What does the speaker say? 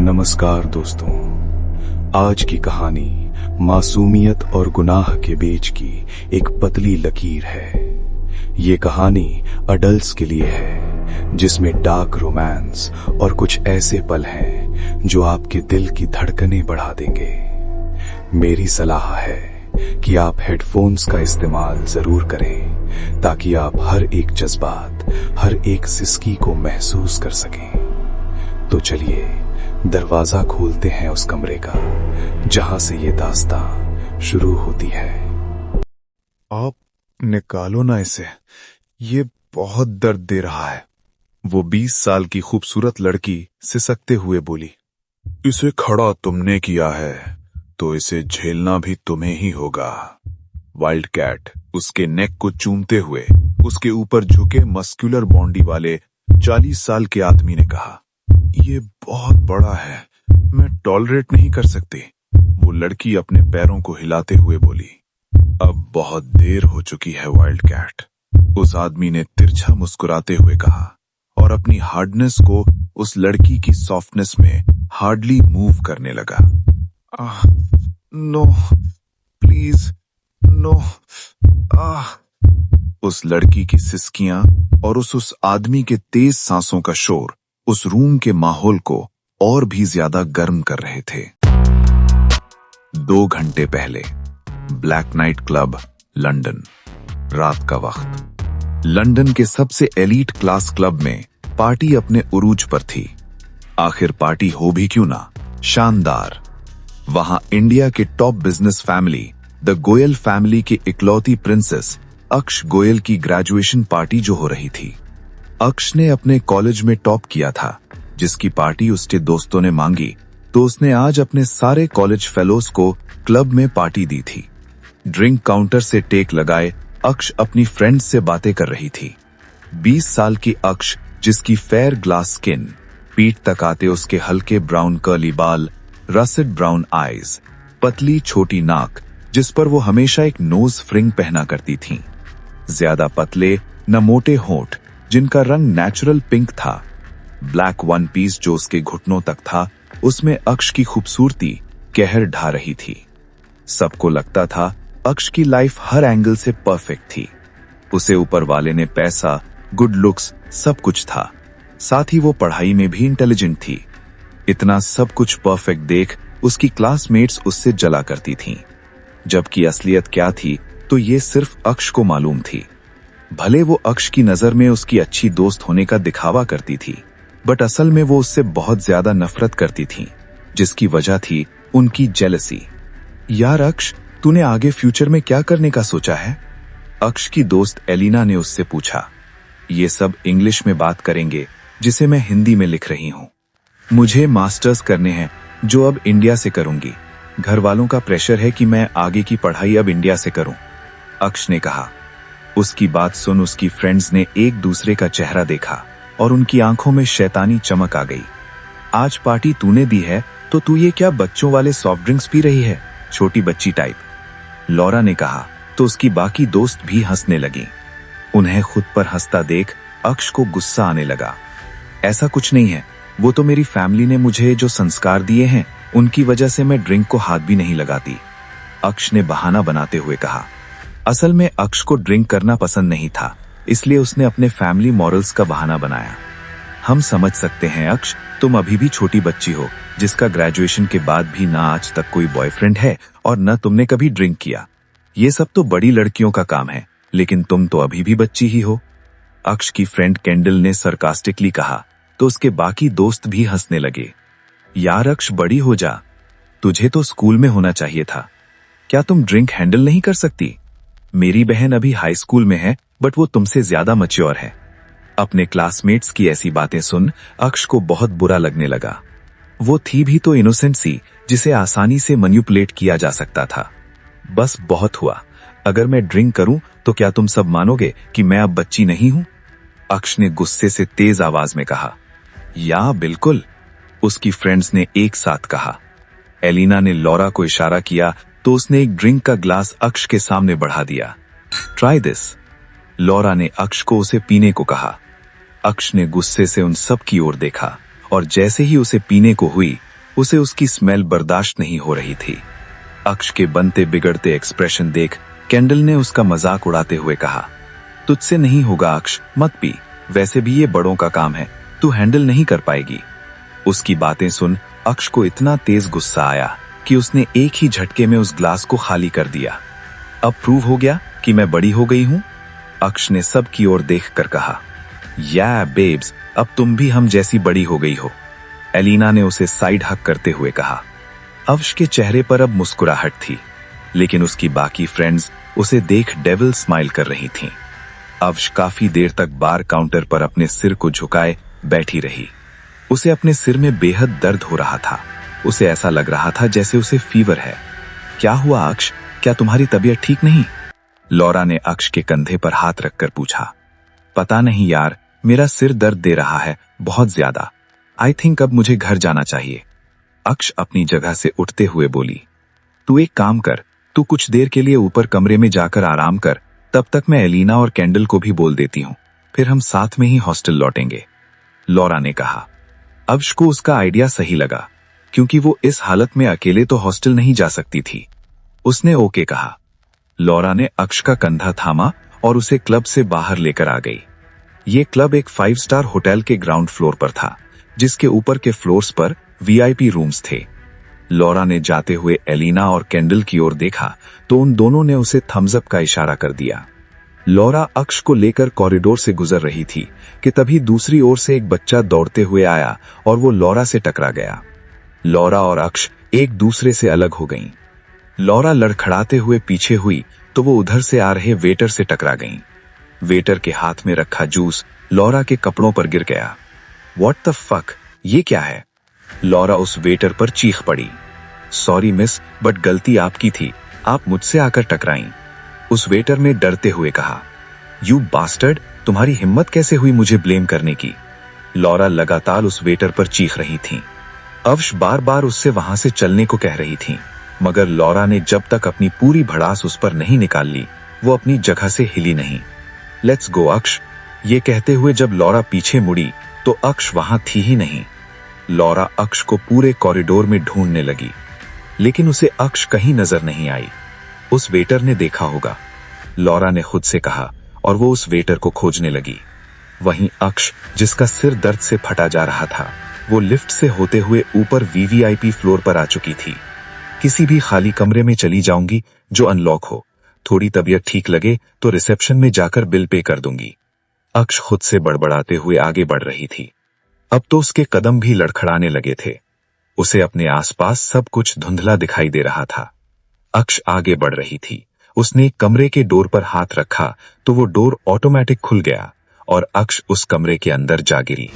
नमस्कार दोस्तों, आज की कहानी मासूमियत और गुनाह के बीच की एक पतली लकीर है। ये कहानी अडल्ट्स के लिए है, जिसमें डार्क रोमांस और कुछ ऐसे पल हैं जो आपके दिल की धड़कनें बढ़ा देंगे। मेरी सलाह है कि आप हेडफोन्स का इस्तेमाल जरूर करें ताकि आप हर एक जज्बात, हर एक सिसकी को महसूस कर सकें। तो चलिए दरवाजा खोलते हैं उस कमरे का जहां से ये दास्तां शुरू होती है। आप निकालो ना इसे, ये बहुत दर्द दे रहा है। वो 20 साल की खूबसूरत लड़की सिसकते हुए बोली, इसे खड़ा तुमने किया है तो इसे झेलना भी तुम्हें ही होगा। वाइल्ड कैट उसके नेक को चूमते हुए उसके ऊपर झुके मस्कुलर बॉडी वाले 40 साल के आदमी ने कहा, ये बहुत बड़ा है, मैं टॉलरेट नहीं कर सकती। वो लड़की अपने पैरों को हिलाते हुए बोली, अब बहुत देर हो चुकी है वाइल्ड कैट। उस आदमी ने तिरछा मुस्कुराते हुए कहा और अपनी हार्डनेस को उस लड़की की सॉफ्टनेस में हार्डली मूव करने लगा। No please no. उस लड़की की सिसकियां और उस आदमी के तेज सांसों का शोर उस रूम के माहौल को और भी ज्यादा गर्म कर रहे थे। 2 घंटे पहले ब्लैक नाइट क्लब, लंदन। रात का वक्त। लंदन के सबसे एलीट क्लास क्लब में पार्टी अपने उरूज पर थी। आखिर पार्टी हो भी क्यों ना, शानदार। वहां इंडिया के top business family the Goyal family की इकलौती प्रिंसेस अक्ष गोयल की ग्रेजुएशन पार्टी जो हो रही थी। अक्ष ने अपने कॉलेज में टॉप किया था, जिसकी पार्टी उसके दोस्तों ने मांगी तो उसने आज अपने सारे कॉलेज फेलोज को क्लब में पार्टी दी थी। ड्रिंक काउंटर से टेक लगाए अक्ष अपनी फ्रेंड्स से बातें कर रही थी। 20 साल की अक्ष, जिसकी फेयर ग्लास स्किन, पीठ तक आते उसके हल्के ब्राउन कर्ली बाल, रसेड ब्राउन आईज, पतली छोटी नाक जिस पर वो हमेशा एक नोज फ्रिंग पहना करती थीं, ज्यादा पतले न मोटे होंठ जिनका रंग नेचुरल पिंक था, ब्लैक वन पीस जो उसके घुटनों तक था, उसमें अक्ष की खूबसूरती कहर ढा रही थी। सबको लगता था अक्ष की लाइफ हर एंगल से परफेक्ट थी। उसे ऊपर वाले ने पैसा, गुड लुक्स, सब कुछ था। साथ ही वो पढ़ाई में भी इंटेलिजेंट थी। इतना सब कुछ परफेक्ट देख उसकी क्लासमेट्स उससे जला करती थीं। जबकि असलियत क्या थी तो ये सिर्फ अक्ष को मालूम थी। भले वो अक्ष की नजर में उसकी अच्छी दोस्त होने का दिखावा करती थी, बट असल में वो उससे बहुत ज्यादा नफरत करती थी, जिसकी वजह थी उनकी जेलसी। यार अक्ष, तूने आगे फ्यूचर में क्या करने का सोचा है? अक्ष की दोस्त एलिना ने उससे पूछा। ये सब इंग्लिश में बात करेंगे, जिसे मैं हिंदी में लिख रही हूँ। मुझे मास्टर्स करने हैं, जो अब इंडिया से करूंगी। घर वालों का प्रेशर है कि मैं आगे की पढ़ाई अब इंडिया से करूं, अक्ष ने कहा। उसकी बात सुन उसकी फ्रेंड्स ने एक दूसरे का चेहरा देखा और उनकी आंखों में शैतानी चमक आ गई। आज पार्टी तूने दी है तो तू ये क्या बच्चों वाले सॉफ्ट ड्रिंक्स पी रही है, छोटी बच्ची टाइप, लॉरा ने कहा तो उसकी बाकी दोस्त भी हंसने लगी। उन्हें खुद पर हंसता देख अक्ष को गुस्सा आने लगा। ऐसा कुछ नहीं है, वो तो मेरी फैमिली ने मुझे जो संस्कार दिए हैं उनकी वजह से मैं ड्रिंक को हाथ भी नहीं लगाती, अक्ष ने बहाना बनाते हुए कहा। असल में अक्ष को ड्रिंक करना पसंद नहीं था, इसलिए उसने अपने फैमिली मॉरल्स का बहाना बनाया। हम समझ सकते हैं अक्ष, तुम अभी भी छोटी बच्ची हो, जिसका ग्रेजुएशन के बाद भी ना आज तक कोई बॉयफ्रेंड है और न तुमने कभी ड्रिंक किया। ये सब तो बड़ी लड़कियों का काम है, लेकिन तुम तो अभी भी बच्ची ही हो, अक्ष की फ्रेंड कैंडल ने सरकास्टिकली कहा तो उसके बाकी दोस्त भी हंसने लगे। यार अक्ष, बड़ी हो जा, तुझे तो स्कूल में होना चाहिए था। क्या तुम ड्रिंक हैंडल नहीं कर सकती? मेरी बहन अभी हाई स्कूल में है, बट वो तुमसे ज्यादा मैच्योर है। अपने क्लासमेट्स की ऐसी बातें सुन अक्ष को बहुत बुरा लगने लगा। वो थी भी तो इनोसेंट सी, जिसे आसानी से मैनिपुलेट किया जा सकता था। बस बहुत हुआ, अगर मैं ड्रिंक करूं तो क्या तुम सब मानोगे कि मैं अब बच्ची नहीं हूं? अक्ष ने गुस्से से तेज आवाज में कहा। या बिल्कुल, उसकी फ्रेंड्स ने एक साथ कहा। एलिना ने लॉरा को इशारा किया तो उसने एक ड्रिंक का ग्लास अक्ष के सामने बढ़ा दिया। ट्राई दिस, लॉरा ने अक्ष को उसे पीने को कहा। अक्ष ने गुस्से से उन सब की ओर देखा और जैसे ही उसे पीने को हुई उसे उसकी स्मेल बर्दाश्त नहीं हो रही थी। अक्ष के बनते बिगड़ते एक्सप्रेशन देख कैंडल ने उसका मजाक उड़ाते हुए कहा, तुझसे नहीं होगा अक्ष, मत पी, वैसे भी ये बड़ों का काम है, तू हैंडल नहीं कर पाएगी। उसकी बातें सुन अक्ष को इतना तेज गुस्सा आया कि उसने एक ही झटके में उस ग्लास को खाली कर दिया। अब प्रूव हो गया कि मैं बड़ी हो गई हूं, अक्ष ने सब की ओर देखकर कहा। या बेब्स, अब तुम भी हम जैसी बड़ी हो गई हो, एलिना ने उसे साइड हक करते हुए कहा। अक्ष के चेहरे पर अब मुस्कुराहट थी, लेकिन उसकी बाकी फ्रेंड्स उसे देख डेविल स्माइल कर रही थीं। अक्ष काफी देर तक बार काउंटर पर अपने सिर को झुकाए बैठी रही। उसे अपने सिर में बेहद दर्द हो रहा था। उसे ऐसा लग रहा था जैसे उसे फीवर है। क्या हुआ अक्ष, क्या तुम्हारी तबीयत ठीक नहीं? लॉरा ने अक्ष के कंधे पर हाथ रखकर पूछा। पता नहीं यार, मेरा सिर दर्द दे रहा है बहुत ज्यादा। आई थिंक अब मुझे घर जाना चाहिए। अक्ष अपनी जगह से उठते हुए बोली। तू एक काम कर, तू कुछ देर के लिए ऊपर कमरे में जाकर आराम कर, तब तक मैं एलिना और कैंडल को भी बोल देती हूँ, फिर हम साथ में ही हॉस्टल लौटेंगे, लॉरा ने कहा। अक्ष को उसका आइडिया सही लगा, क्योंकि वो इस हालत में अकेले तो हॉस्टल नहीं जा सकती थी। उसने ओके कहा। लॉरा ने अक्ष का कंधा थामा और उसे क्लब से बाहर लेकर आ गई। ये क्लब एक 5 स्टार होटल के ग्राउंड फ्लोर पर था, जिसके ऊपर के फ्लोर्स पर वीआईपी रूम्स थे। लॉरा ने जाते हुए एलिना और कैंडल की ओर देखा तो उन दोनों ने उसे थम्स अप का इशारा कर दिया। लॉरा अक्ष को लेकर कॉरिडोर से गुजर रही थी कि तभी दूसरी ओर से एक बच्चा दौड़ते हुए आया और वो लॉरा से टकरा गया। लॉरा और अक्ष एक दूसरे से अलग हो गईं। लॉरा लड़खड़ाते हुए पीछे हुई तो वो उधर से आ रहे वेटर से टकरा गईं। वेटर के हाथ में रखा जूस लॉरा के कपड़ों पर गिर गया। व्हाट द फक, ये क्या है? लॉरा उस वेटर पर चीख पड़ी। सॉरी मिस, बट गलती आपकी थी, आप मुझसे आकर टकराईं, उस वेटर ने डरते हुए कहा। यू बास्टर्ड, तुम्हारी हिम्मत कैसे हुई मुझे ब्लेम करने की? लॉरा लगातार उस वेटर पर चीख रही थी। अक्ष बार बार उससे वहां से चलने को कह रही थी, मगर लॉरा ने जब तक अपनी पूरी भड़ास उस पर नहीं निकाल ली, वो अपनी जगह से हिली नहीं। लेट्स गो अक्ष, ये कहते हुए जब लॉरा पीछे मुड़ी तो अक्ष वहां थी ही नहीं। लॉरा अक्ष को पूरे कॉरिडोर में ढूंढने लगी, लेकिन उसे अक्ष कहीं नजर नहीं आई। उस वेटर ने देखा होगा, लॉरा ने खुद से कहा, और वो उस वेटर को खोजने लगी। वहीं अक्ष, जिसका सिर दर्द से फटा जा रहा था, वो लिफ्ट से होते हुए ऊपर वीवीआईपी फ्लोर पर आ चुकी थी। किसी भी खाली कमरे में चली जाऊंगी जो अनलॉक हो, थोड़ी तबीयत ठीक लगे तो रिसेप्शन में जाकर बिल पे कर दूंगी। अक्ष खुद से बड़बड़ाते हुए आगे बढ़ रही थी। अब तो उसके कदम भी लड़खड़ाने लगे थे। उसे अपने आसपास सब कुछ धुंधला दिखाई दे रहा था। अक्ष आगे बढ़ रही थी। उसने कमरे के डोर पर हाथ रखा तो वो डोर ऑटोमेटिक खुल गया और अक्ष उस कमरे के अंदर जा गिरी।